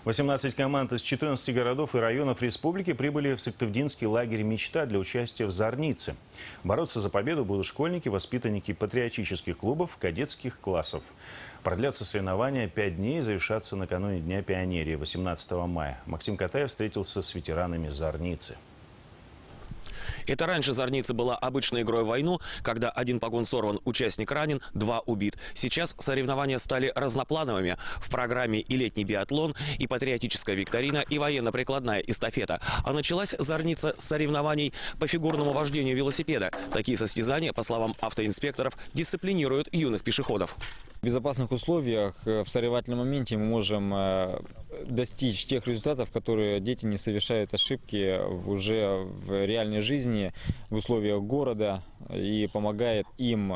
18 команд из 14 городов и районов республики прибыли в Сыктывдинский лагерь «Мечта» для участия в Зорнице. Бороться за победу будут школьники, воспитанники патриотических клубов, кадетских классов. Продлятся соревнования 5 дней и завершатся накануне Дня пионерии 18 мая. Максим Катаев встретился с ветеранами Зорницы. Это раньше Зорница была обычной игрой в войну, когда один погон сорван, участник ранен, 2 убит. Сейчас соревнования стали разноплановыми. В программе и летний биатлон, и патриотическая викторина, и военно-прикладная эстафета. А началась Зорница с соревнований по фигурному вождению велосипеда. Такие состязания, по словам автоинспекторов, дисциплинируют юных пешеходов. В безопасных условиях в соревновательном моменте мы можем достичь тех результатов, которые дети не совершают ошибки уже в реальной жизни, в условиях города, и помогает им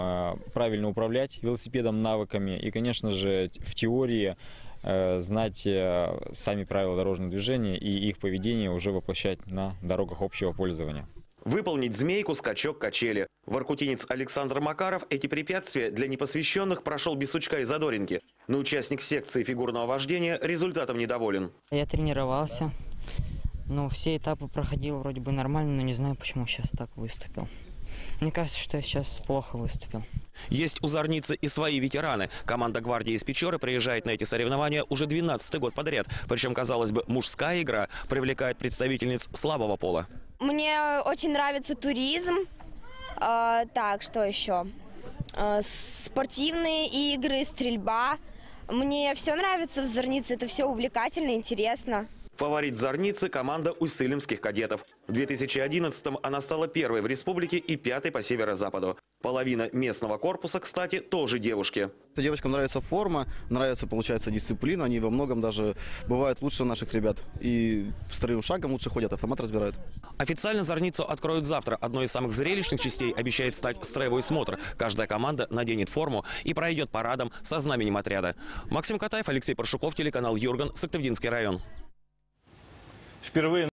правильно управлять велосипедом, навыками и, конечно же, в теории знать сами правила дорожного движения и их поведение уже воплощать на дорогах общего пользования. Выполнить змейку, скачок, качели. Воркутинец Александр Макаров эти препятствия для непосвященных прошел без сучка и задоринки. Но участник секции фигурного вождения результатом недоволен. Я тренировался, все этапы проходил вроде бы нормально, но не знаю, почему сейчас так выступил. Мне кажется, что я сейчас плохо выступил. Есть у Зорницы и свои ветераны. Команда гвардии из Печоры приезжает на эти соревнования уже 12-й год подряд. Причем, казалось бы, мужская игра привлекает представительниц слабого пола. Мне очень нравится туризм. Так, что еще? Спортивные игры, стрельба. Мне все нравится в Зорнице, это все увлекательно, интересно. Фаворит Зорницы – команда усть-сылимских кадетов. В 2011-м она стала первой в республике и 5-й по северо-западу. Половина местного корпуса, кстати, тоже девушки. Девочкам нравится форма, нравится, получается, дисциплина. Они во многом даже бывают лучше наших ребят. И вторым шагом лучше ходят, автомат разбирают. Официально Зорницу откроют завтра. Одной из самых зрелищных частей обещает стать строевой смотр. Каждая команда наденет форму и пройдет парадом со знаменем отряда. Максим Катаев, Алексей Паршуков, телеканал Юрган, Сыктывдинский район. Впервые